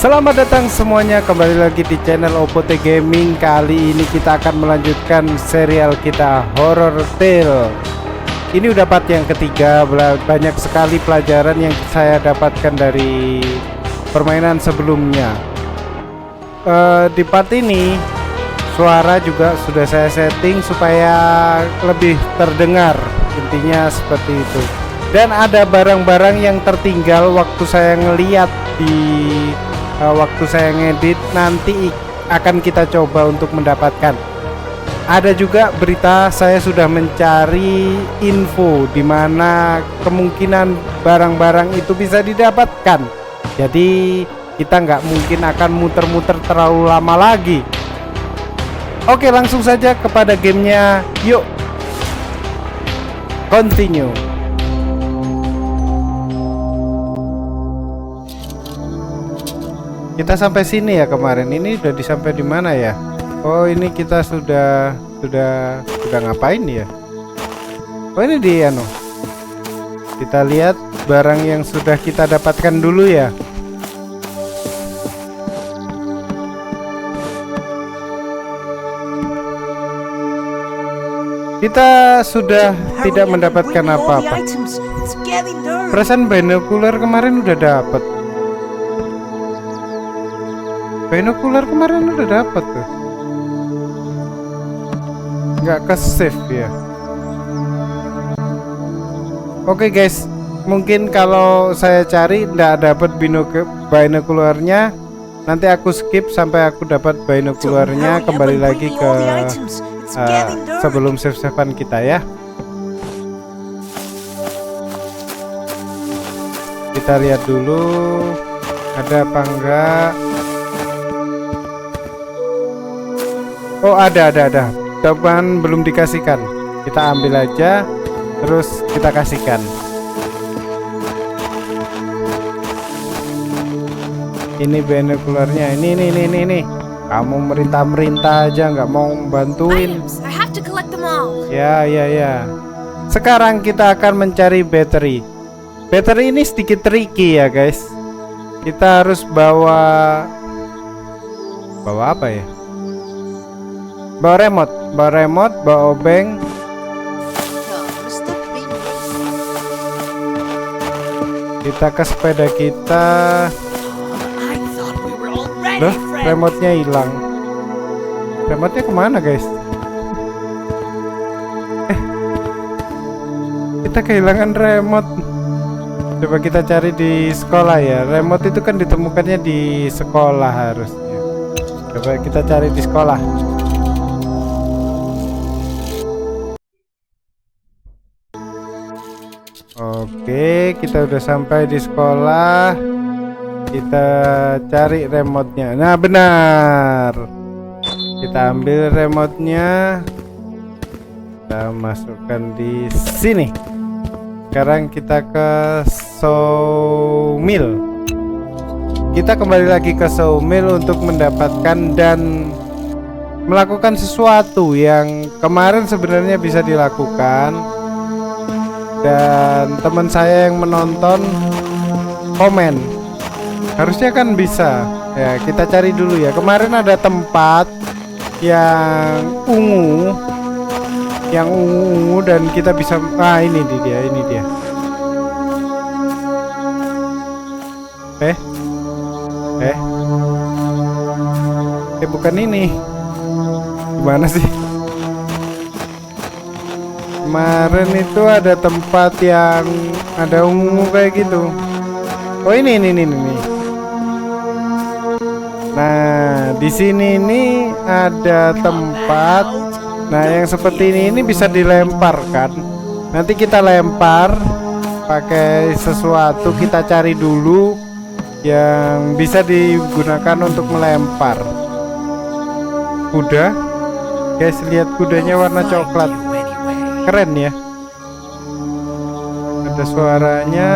Selamat datang semuanya, kembali lagi di channel Opote Gaming. Kali ini kita akan melanjutkan serial kita Horror Tale. Ini udah part yang ketiga. Banyak sekali pelajaran yang saya dapatkan dari permainan sebelumnya. Di part ini suara juga sudah saya setting supaya lebih terdengar, intinya seperti itu. Dan ada barang-barang yang tertinggal waktu saya ngeliat di waktu saya ngedit, nanti akan kita coba untuk mendapatkan. Ada juga berita saya sudah mencari info di mana kemungkinan barang-barang itu bisa didapatkan. Jadi kita nggak mungkin akan muter-muter terlalu lama lagi. Oke, langsung saja kepada gamenya. Yuk, continue. Kita sampai sini ya kemarin. Ini udah disampai di mana ya? Oh, ini kita sudah ngapain ya? Oh, ini di anu. Kita lihat barang yang sudah kita dapatkan dulu ya. Kita sudah tidak mendapatkan apa-apa. Perasaan binokular kemarin udah dapat. Binokular kemarin udah dapat tuh. Nggak ke save ya. Oke guys, mungkin kalau saya cari nggak dapat binokularnya, nanti aku skip sampai aku dapat binokularnya, kembali lagi ke sebelum save-savean kita ya. Kita lihat dulu ada apa enggak. Oh, ada. Teman belum dikasihkan. Kita ambil aja, terus kita kasihkan. Ini binokularnya. Ini. Kamu merintah aja, nggak mau bantuin. Ya. Sekarang kita akan mencari battery. Battery ini sedikit tricky ya guys. Kita harus bawa apa ya? Bawa remote, bawa obeng. Kita ke sepeda kita. Loh, remote-nya hilang. Remote-nya kemana guys? Kita kehilangan remote. Coba kita cari di sekolah ya. Remote itu kan ditemukannya di sekolah harusnya. Coba kita cari di sekolah. Oke, kita udah sampai di sekolah. Kita cari remote-nya. Nah, benar. Kita ambil remote-nya. Kita masukkan di sini. Sekarang kita ke sawmill. Kita kembali lagi ke sawmill untuk mendapatkan dan melakukan sesuatu yang kemarin sebenarnya bisa dilakukan. Dan teman saya yang menonton komen harusnya kan bisa ya. Kita cari dulu ya. Kemarin ada tempat yang ungu dan kita bisa, ini dia. Bukan ini. Gimana sih? Kemarin itu ada tempat yang ada ungu kayak gitu. Oh, ini. Nah, di sini ini ada tempat. Nah, yang seperti ini bisa dilemparkan. Nanti kita lempar pakai sesuatu. Kita cari dulu yang bisa digunakan untuk melempar. Kuda. Guys, lihat kudanya warna coklat. Keren ya. Ada suaranya.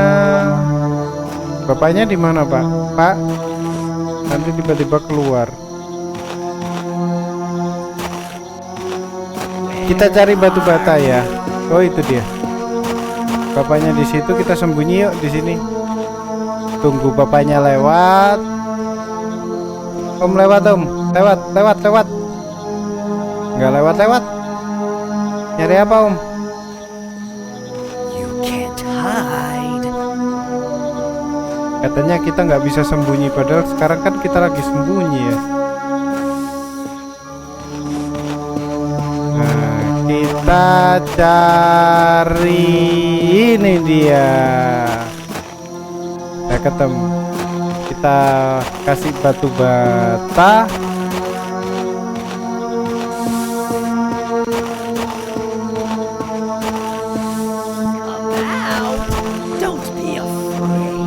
Bapaknya di mana, Pak? Pak. Nanti tiba-tiba keluar. Kita cari batu bata ya. Oh, itu dia. Bapaknya di situ, kita sembunyi yuk di sini. Tunggu bapaknya lewat. Om lewat om, lewat. Nggak lewat. Nyari apa om? You can't hide. Katanya kita nggak bisa sembunyi, padahal sekarang kan kita lagi sembunyi ya. Nah, kita cari ini dia. Saya ketemu. Kita kasih batu bata.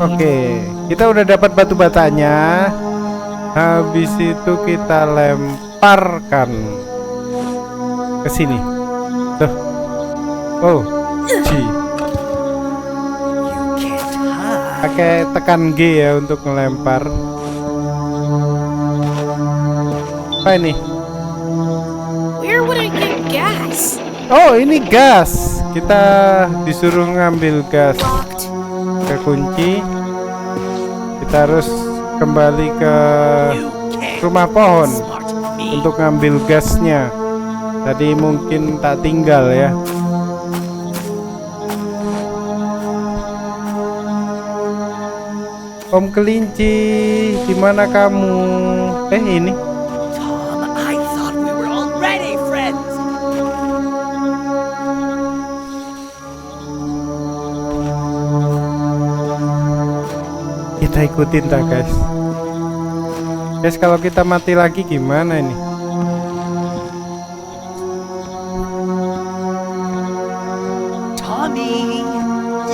Oke, kita udah dapat batu batanya. Habis itu kita lemparkan ke sini. Tuh. Oh, G. Pakai tekan G ya untuk ngelempar. Apa ini? Where would I get gas? Oh, ini gas. Kita disuruh ngambil gas. Locked. Kunci. Kita harus kembali ke rumah pohon untuk ngambil gasnya. Tadi mungkin tak tinggal ya. Om kelinci, di mana kamu? Ini. Tom, I thought we were already friends. Kita ikutin tak guys. Guys, kalau kita mati lagi gimana ini? Tommy,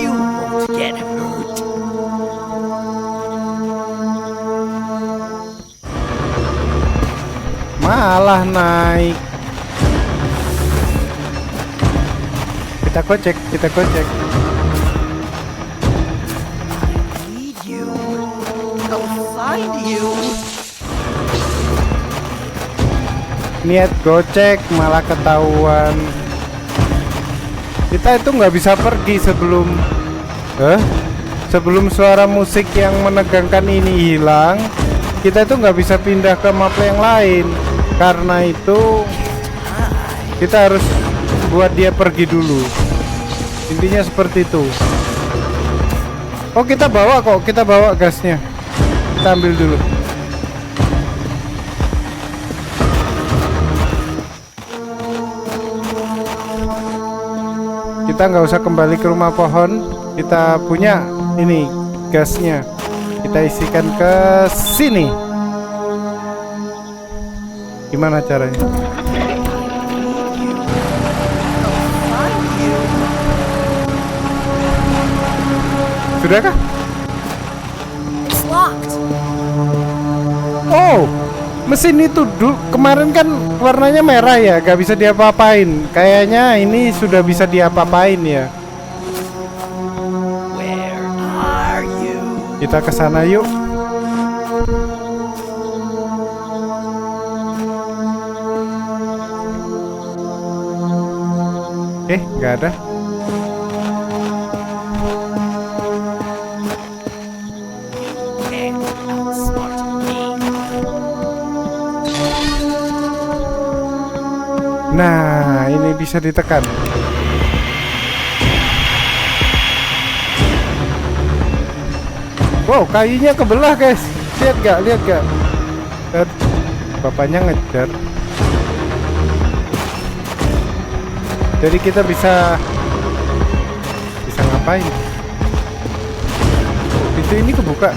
you won't get hurt. Malah naik. Kita kocek. Need you. I'll find you. Niat gocek malah ketahuan. Kita itu nggak bisa pergi sebelum suara musik yang menegangkan ini hilang. Kita itu nggak bisa pindah ke map yang lain. Karena itu kita harus buat dia pergi dulu. Intinya seperti itu. Oh, kita bawa gasnya. Kita ambil dulu. Kita nggak usah kembali ke rumah pohon. Kita punya ini gasnya. Kita isikan ke sini. Gimana caranya? Sudahkah? It's locked. Oh, mesin itu kemarin kan warnanya merah ya, gak bisa diapa-apain. Kayaknya ini sudah bisa diapa-apain ya. Where are you? Kita ke sana yuk. Nggak ada. Can't outsmart me. Nah, ini bisa ditekan. Wow, kayunya kebelah guys. Lihat gak? Bapaknya ngejar. Jadi kita bisa ngapain? Pintu ini kebuka.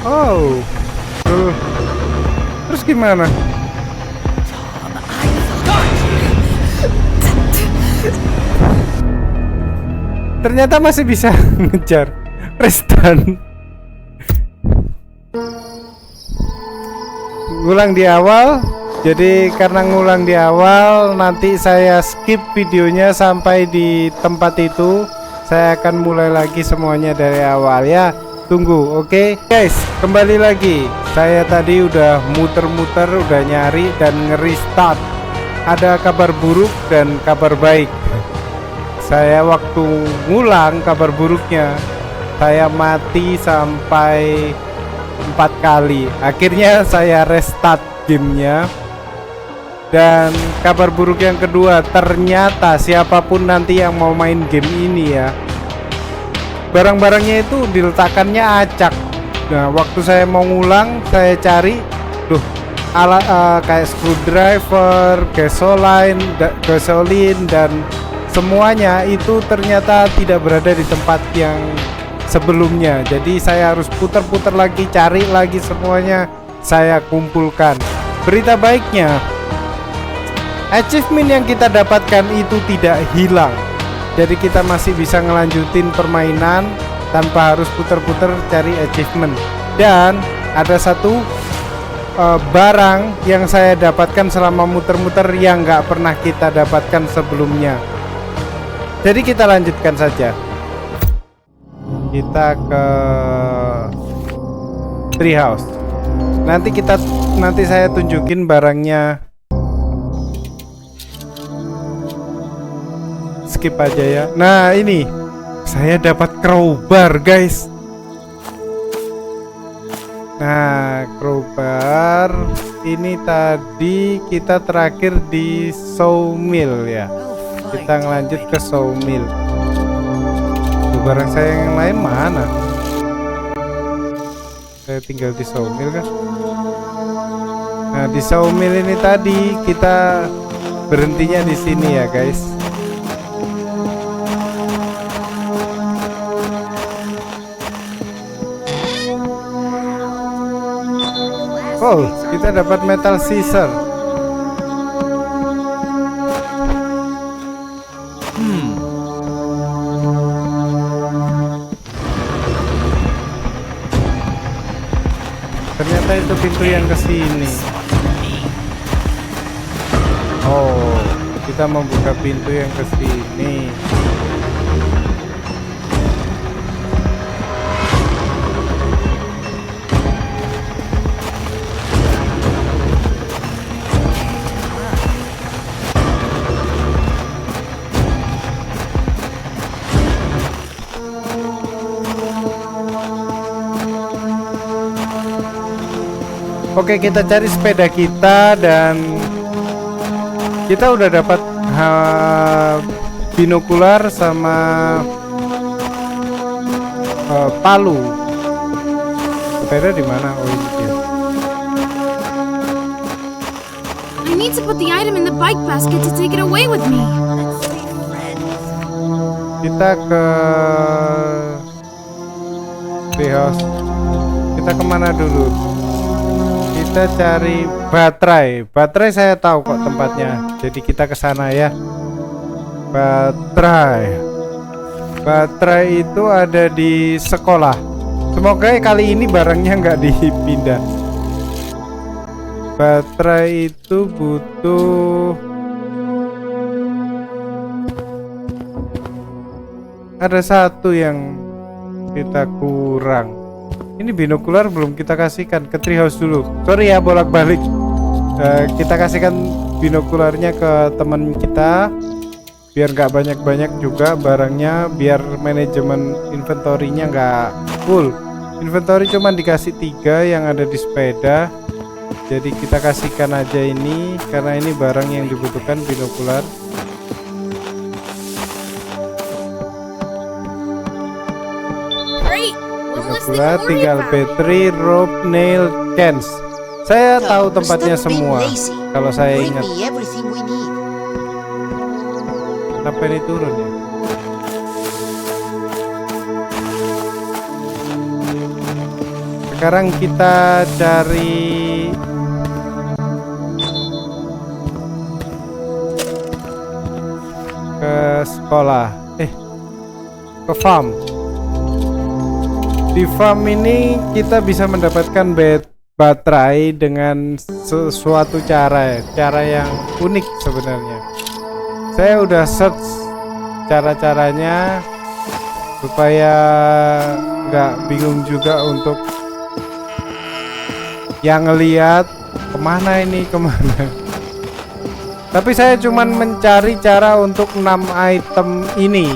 Oh, terus gimana? Ternyata masih bisa ngejar. Restart. Ngulang di awal. Jadi karena ngulang di awal, nanti saya skip videonya sampai di tempat itu. Saya akan mulai lagi semuanya dari awal ya. Tunggu, oke? Guys, kembali lagi. Saya tadi udah muter-muter, udah nyari dan nge-restart. Ada kabar buruk dan kabar baik. Saya waktu ngulang kabar buruknya, saya mati sampai 4 kali. Akhirnya saya restart gamenya. Dan kabar buruk yang kedua, ternyata siapapun nanti yang mau main game ini ya, barang-barangnya itu diletakkannya acak. Nah, waktu saya mau ngulang, saya cari, tuh alat kayak screwdriver, gasolin dan semuanya itu ternyata tidak berada di tempat yang sebelumnya. Jadi saya harus putar-putar lagi, cari lagi semuanya, saya kumpulkan. Berita baiknya, achievement yang kita dapatkan itu tidak hilang. Jadi kita masih bisa ngelanjutin permainan tanpa harus putar-putar cari achievement. Dan ada satu barang yang saya dapatkan selama muter-muter yang nggak pernah kita dapatkan sebelumnya. Jadi kita lanjutkan saja. Kita ke treehouse. Nanti saya tunjukin barangnya. Skip aja ya. Nah, ini saya dapat crowbar, guys. Nah, crowbar ini tadi kita terakhir di sawmill ya. Kita ngelanjut ke sawmill. Tuh, barang saya yang lain mana? Saya tinggal di sawmill kan. Nah, di sawmill ini tadi kita berhentinya di sini ya, guys. Oh, kita dapat metal scissor. Ternyata itu pintu yang ke sini. Oh, kita membuka pintu yang ke sini. Oke, kita cari sepeda kita dan kita udah dapat binokular sama palu. Sepeda di mana? Oh, ini dia. I need to put the item in the bike basket to take it away with me. Kita ke treehouse. Kita kemana dulu? Kita cari baterai. Baterai saya tahu kok tempatnya. Jadi kita ke sana ya. Baterai itu ada di sekolah. Semoga kali ini barangnya nggak dipindah. Baterai itu butuh, ada satu yang kita kurang. Ini binokular belum kita kasihkan ke treehouse dulu. Sorry ya bolak-balik. Kita kasihkan binokularnya ke teman kita biar nggak banyak-banyak juga barangnya, biar manajemen inventory-nya nggak full. Inventory cuman dikasih 3 yang ada di sepeda. Jadi kita kasihkan aja ini karena ini barang yang dibutuhkan, binokular. Binokular tinggal battery, rope, nail, cans. Saya tahu tempatnya semua kalau saya ingat. Apa ini turun ya? Sekarang kita cari ke sekolah, ke farm. Di farm ini kita bisa mendapatkan baterai dengan sesuatu cara yang unik sebenarnya. Saya udah search cara-caranya supaya nggak bingung juga untuk yang ngelihat kemana. Tapi saya cuman mencari cara untuk 6 item ini.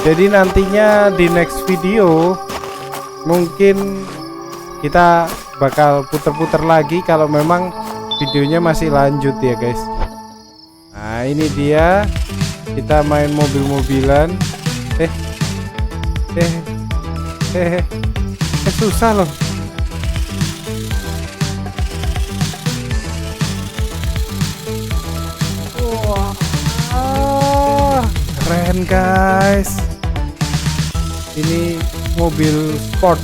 Jadi nantinya di next video mungkin kita bakal puter-puter lagi kalau memang videonya masih lanjut ya guys. Nah ini dia, kita main mobil-mobilan. Susah loh. Wah, keren guys. Ini mobil sport.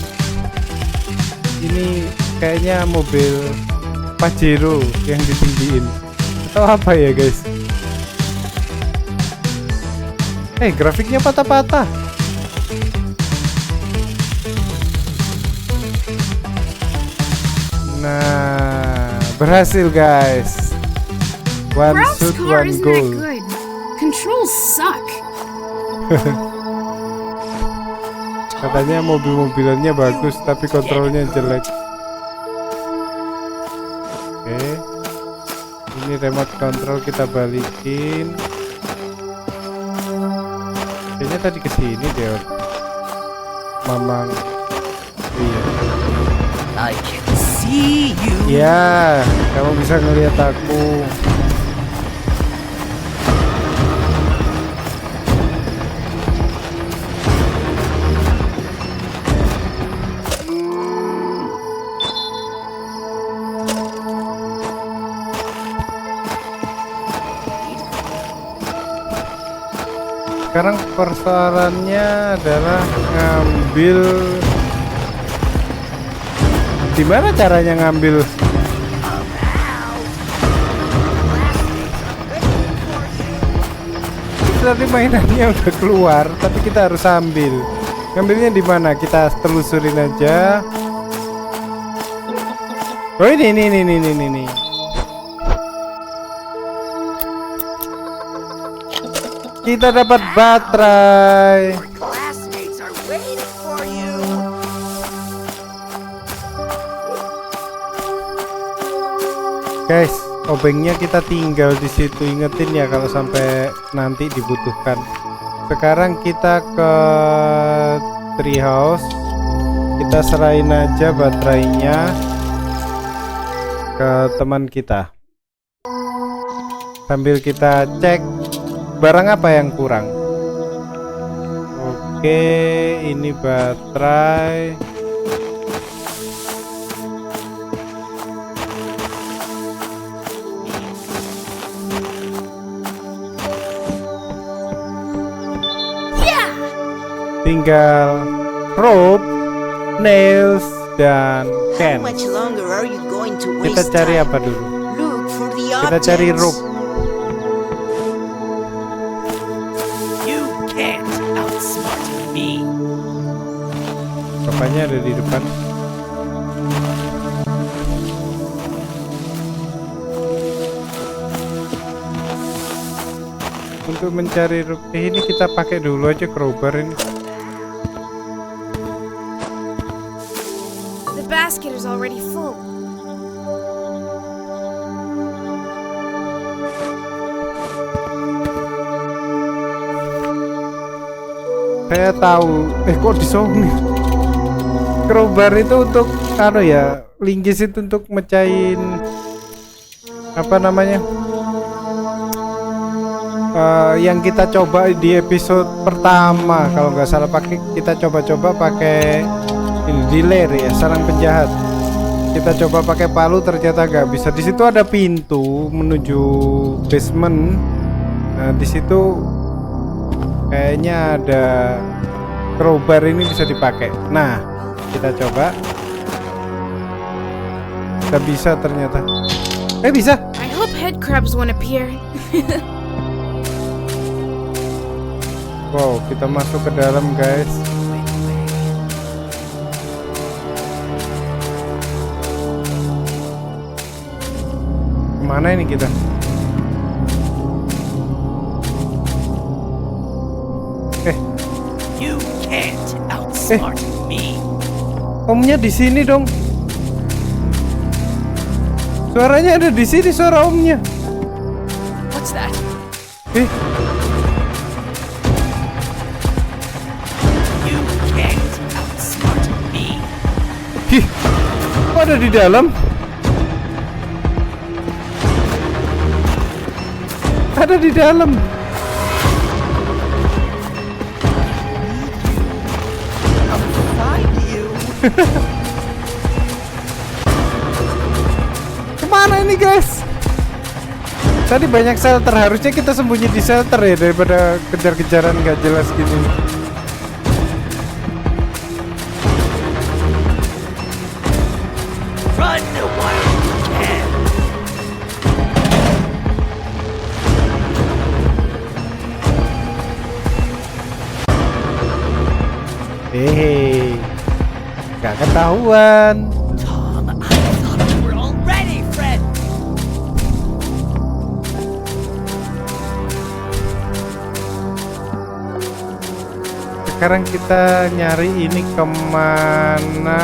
Ini kayaknya mobil Pajero yang ditinggiin atau apa ya guys. Grafiknya patah-patah. Nah, berhasil guys. One Ralph's shoot, car one isn't goal. that good. Controls suck. Katanya mobil-mobilannya bagus tapi kontrolnya jelek. Oke. Ini remote control kita balikin. Kayaknya tadi kesini deh. Mamang. Iya. I can see you. Ya, kamu bisa ngelihat aku. Sekarang persoalannya adalah ngambil. Gimana caranya ngambil? Tadi mainannya udah keluar, tapi kita harus ambil. Ngambilnya di mana? Kita telusurin aja. Oh ini. Kita dapat baterai. Classmates are waiting for you. Guys, obengnya kita tinggal di situ. Ingetin ya kalau sampai nanti dibutuhkan. Sekarang kita ke treehouse. Kita serahin aja baterainya ke teman kita. Sambil kita cek barang apa yang kurang. Oke, ini baterai. Tinggal rope, nails, dan How can. much longer are you going to Kita waste cari time? apa dulu? Look for the Kita cari objects. rope. You can't outsmart me. Bapaknya ada di depan. Untuk mencari rope ini kita pakai dulu aja crowbar ini. The basket is already full. Saya tahu. Kok disongin? Crowbar itu untuk linggis itu untuk mecahin apa namanya? Yang kita coba di episode pertama kalau nggak salah kita coba-coba pakai diler ya, sarang penjahat. Kita coba pakai palu ternyata nggak bisa. Di situ ada pintu menuju basement. Nah, di situ kayaknya ada crowbar ini bisa dipakai. Nah, kita coba. Nggak bisa ternyata. Bisa. I hope head crabs won't appear. Wow, kita masuk ke dalam guys. Kemana ini kita? You can't outsmart me. Omnya di sini dong. Suaranya ada di sini, suara omnya. What's that? Hih, Kok ada di dalam? Ada di dalam. Find you. Kemana ini guys? Tadi banyak shelter, harusnya kita sembunyi di shelter ya daripada kejar-kejaran nggak jelas gini. Run while you can. Hehe, nggak ketahuan. Tom, I thought we were already friends. Sekarang kita nyari ini kemana?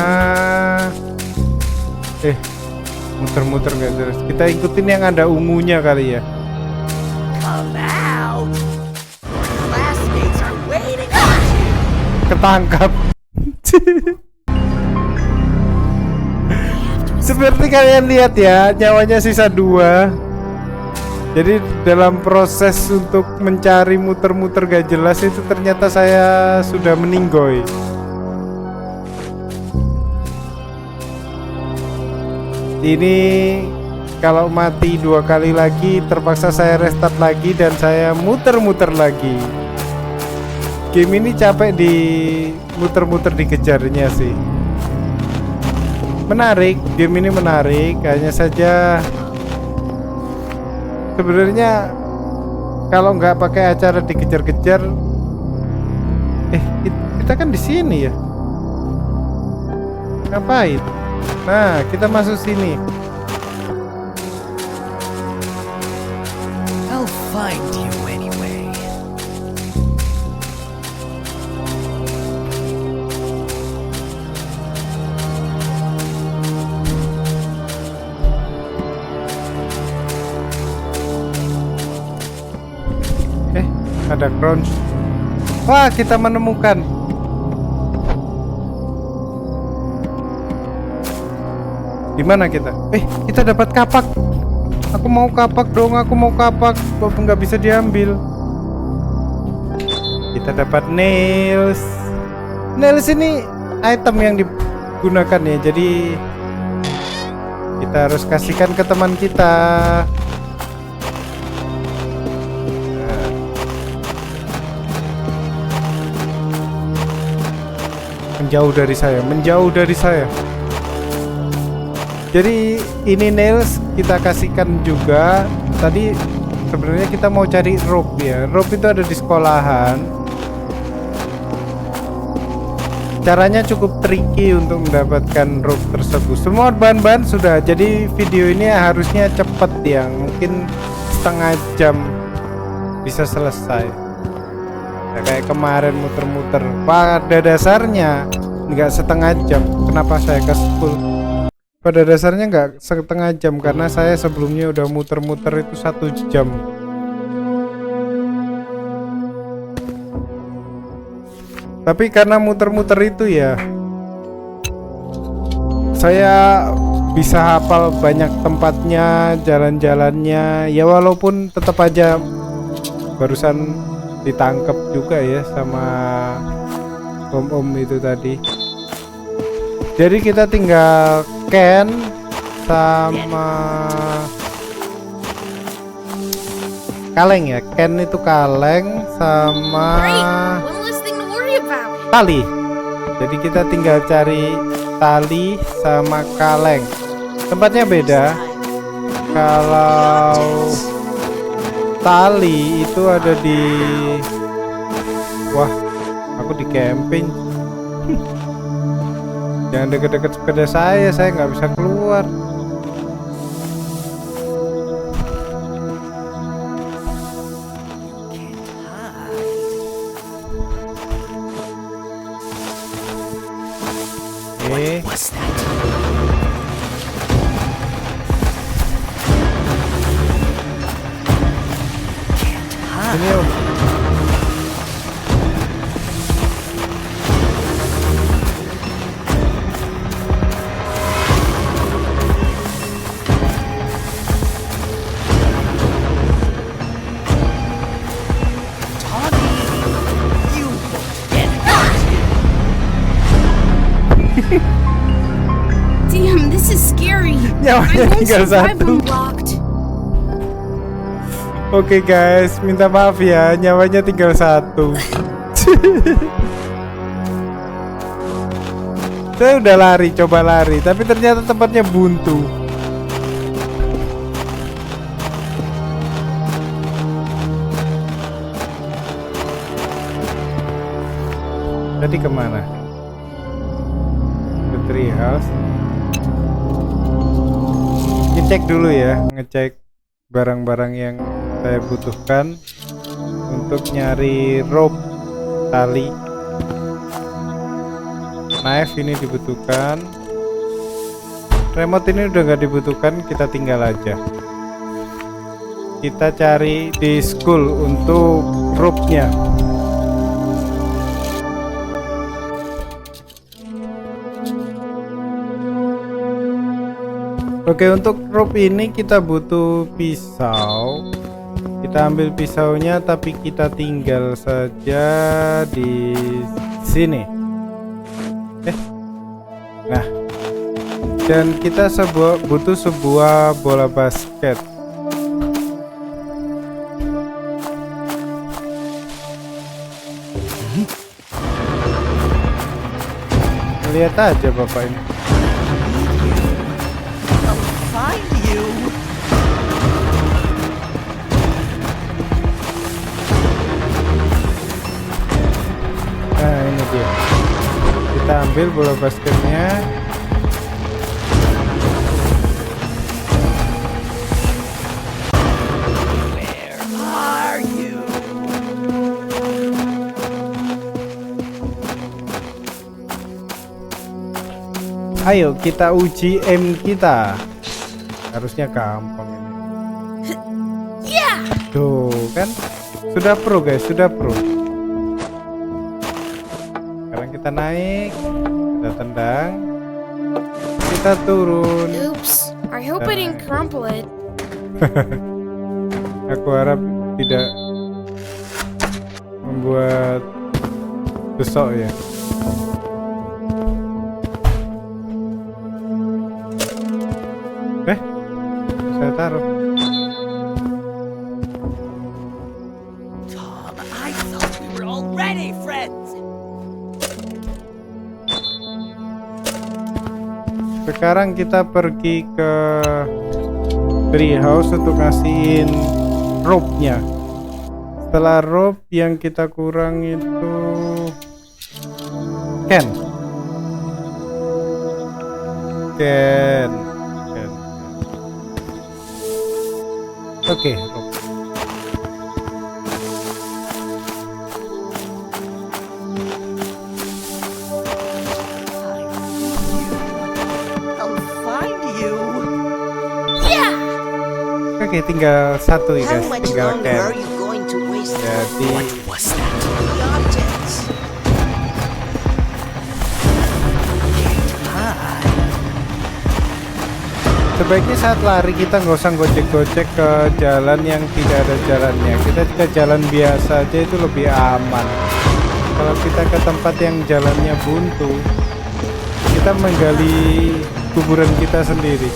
Muter-muter nggak jelas. Kita ikutin yang ada ungunya kali ya. Come out. Your classmates are waiting on you. Ketangkap. Seperti kalian lihat ya, nyawanya sisa 2. Jadi dalam proses untuk mencari muter-muter gak jelas itu ternyata saya sudah meninggoy. Ini kalau mati 2 kali lagi terpaksa saya restart lagi dan saya muter-muter lagi. Game ini capek di muter-muter dikejarnya sih. Menarik, game ini menarik, hanya saja sebenarnya kalau nggak pakai acara dikejar-kejar, kita kan di sini ya. Ngapain? Nah, kita masuk sini. I'll find you anyway. Ada crunch. Wah, kita menemukan. Di mana kita? Kita dapat kapak. Aku mau kapak dong, aku mau kapak. Kok nggak bisa diambil? Kita dapat nails. Nails ini item yang digunakan ya. Jadi kita harus kasihkan ke teman kita. Menjauh dari saya, menjauh dari saya. Jadi ini nails kita kasihkan juga. Tadi sebenarnya kita mau cari rope ya. Rope itu ada di sekolahan. Caranya cukup tricky untuk mendapatkan rope tersebut. Semua bahan-bahan sudah. Jadi video ini harusnya cepat ya. Mungkin setengah jam bisa selesai. Ya, kayak kemarin muter-muter. Pada dasarnya nggak setengah jam. Kenapa saya kasih full? Pada dasarnya nggak setengah jam karena saya sebelumnya udah muter-muter itu 1 jam. Tapi karena muter-muter itu ya, saya bisa hafal banyak tempatnya, jalan-jalannya. Ya walaupun tetap aja barusan ditangkap juga ya sama om-om itu tadi. Jadi kita tinggal Ken sama kaleng ya. Ken itu kaleng sama Great! One less thing to worry about. tali. Jadi kita tinggal cari tali sama kaleng. Tempatnya beda. Kalau tali itu ada di, wah, aku di camping. Jangan deket-deket sepeda saya nggak bisa keluar. What's that? Ini om. Nyawanya I won't tinggal survive satu. when blocked. Oke guys, minta maaf ya, nyawanya tinggal satu. Saya udah lari, coba lari, tapi ternyata tempatnya buntu. Tadi kemana? Ke tree house. Ngecek dulu ya, ngecek barang-barang yang saya butuhkan untuk nyari rope, tali. Knife ini dibutuhkan. Remote ini udah nggak dibutuhkan, kita tinggal aja. Kita cari di school untuk rope-nya. Oke, untuk rope ini kita butuh pisau. Kita ambil pisaunya, tapi kita tinggal saja di sini. Nah, dan kita butuh sebuah bola basket. Lihat aja bapak ini. I'll find you. Nah, ini dia. Kita ambil bola basketnya. Where are you? Ayo kita uji aim kita. Harusnya gampang ini. Yeah! Tuh kan, sudah pro guys, sudah pro. Sekarang kita naik, kita tendang, kita turun. Oops. I hope I didn't crumple it. Aku harap tidak membuat besok ya. Saya taruh. Tom, I thought we were already friends. Sekarang kita pergi ke tree house untuk ngasihin rope-nya. Setelah rope yang kita kurang itu Ken. Oke, rope. I'll find you. Yeah! Oke, tinggal satu ya How guys, much tinggal longer are Ken. you going to waste Jadi What was that? the objects? sebaiknya saat lari kita nggak usah gocek-gocek ke jalan yang tidak ada jalannya. Kita ke jalan biasa aja itu lebih aman. Kalau kita ke tempat yang jalannya buntu, kita menggali kuburan kita sendiri.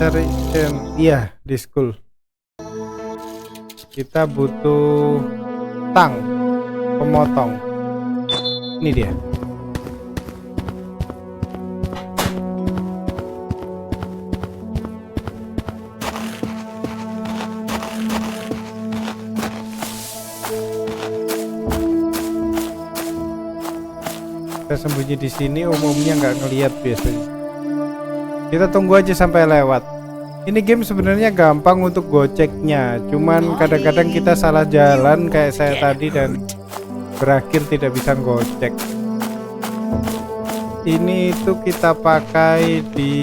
Cari Ken. Iya, di school. Kita butuh tang pemotong. Ini dia. Kita sembunyi di sini, umumnya nggak ngelihat biasanya. Kita tunggu aja sampai lewat. Ini game sebenarnya gampang untuk goceknya, cuman kadang-kadang kita salah jalan kayak saya tadi dan berakhir tidak bisa gocek. Ini itu kita pakai di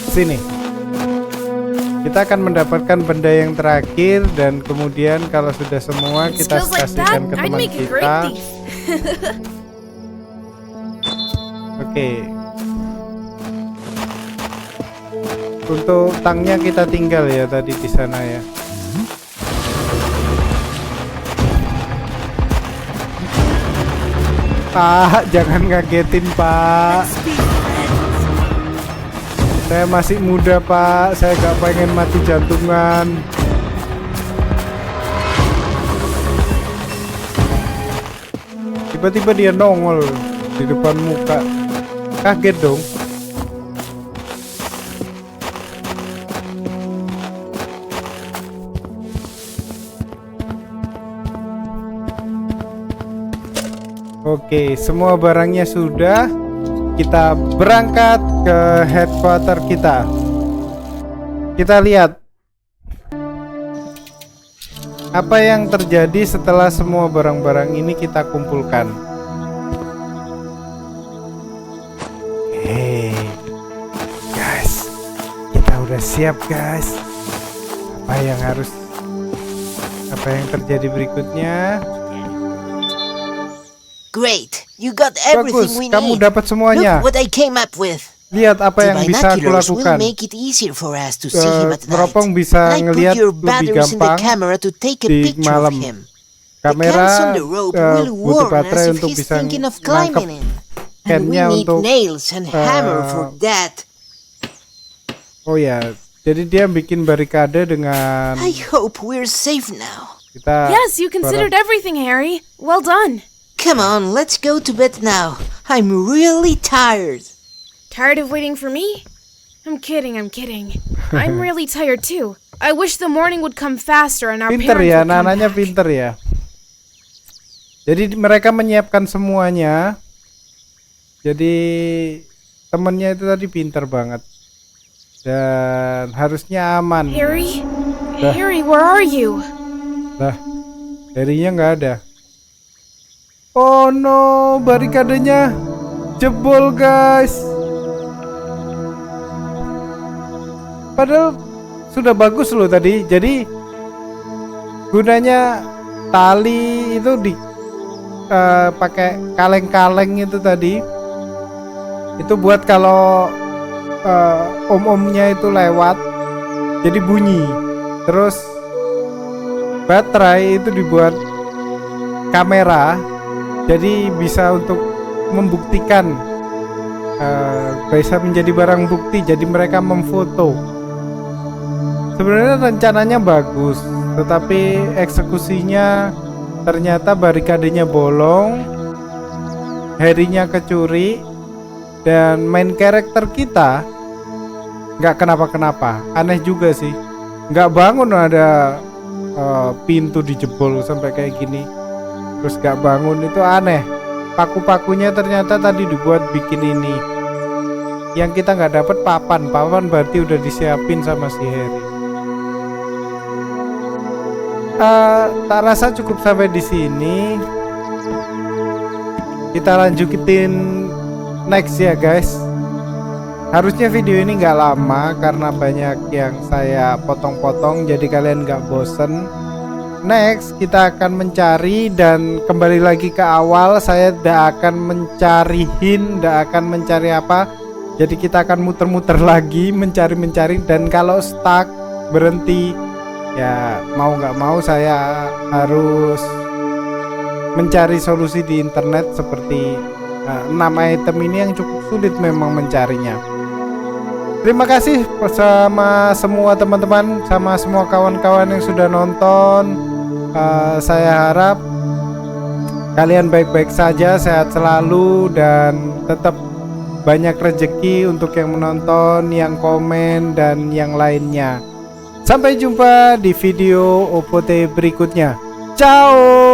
sini. Kita akan mendapatkan benda yang terakhir dan kemudian kalau sudah semua kita Skills like that, kasihkan ke I'd teman make a great kita. thief. Oke. Untuk tanknya kita tinggal ya tadi di sana ya. Pak, jangan ngagetin Pak. Let's be friends. Saya masih muda Pak, saya gak pengen mati jantungan. Tiba-tiba dia nongol di depan muka. Kaget dong. Oke, semua barangnya sudah. Kita berangkat ke headquarter kita. Kita lihat apa yang terjadi setelah semua barang-barang ini kita kumpulkan. Hey, guys, kita udah siap guys. Apa yang terjadi berikutnya? Great. You got Bagus, everything we kamu need. dapat semuanya. Look what I came up with. Lihat apa The yang bisa aku binoculars will lakukan. make it easier for us to see him at night. Teropong bisa I put ngelihat your lebih batteries in the gampang camera to take a di picture malam. of him. Kamera the cans on the rope will butuh warn baterai us if untuk he's bisa thinking of nangkep climbing in. And we can-nya need untuk nails and hammer for that. oh ya, jadi dia bikin barikade dengan I hope we're safe now. kita. Yes, you considered everything, Harry. Well done. Come on, let's go to bed now. I'm really tired. Tired of waiting for me? I'm kidding. I'm really tired too. I wish the morning would come faster and our Pinter parents ya, would come anak-anaknya back. pinter ya. Jadi mereka menyiapkan semuanya. Jadi temennya itu tadi pinter banget. Dan harusnya aman. Harry? Dah. Harry, where are you? Lah, Harry-nya nggak ada. Oh no, barikadenya jebol guys. Padahal sudah bagus loh tadi. Jadi gunanya tali itu di pakai kaleng-kaleng itu tadi. Itu buat kalau om-omnya itu lewat, jadi bunyi. Terus baterai itu dibuat kamera, jadi bisa untuk membuktikan, bisa menjadi barang bukti. Jadi mereka memfoto. Sebenarnya rencananya bagus, tetapi eksekusinya ternyata barikadenya bolong, Harry-nya kecuri, dan main karakter kita nggak kenapa-kenapa. Aneh juga sih, nggak bangun ada pintu dijebol sampai kayak gini, terus nggak bangun, itu aneh. Paku-pakunya ternyata tadi dibuat bikin ini. Yang kita nggak dapat papan berarti udah disiapin sama si Harry. Tak rasa cukup sampai di sini. Kita lanjutin next ya guys. Harusnya video ini nggak lama karena banyak yang saya potong-potong, jadi kalian nggak bosen. Next kita akan mencari dan kembali lagi ke awal. Saya tidak akan mencari hint, tidak akan mencari apa. Jadi kita akan muter-muter lagi mencari dan kalau stuck berhenti, ya mau nggak mau saya harus mencari solusi di internet seperti 6 item ini yang cukup sulit memang mencarinya. Terima kasih sama semua teman-teman, sama semua kawan-kawan yang sudah nonton. Saya harap kalian baik-baik saja, sehat selalu, dan tetap banyak rezeki untuk yang menonton, yang komen, dan yang lainnya. Sampai jumpa di video OPT berikutnya. Ciao.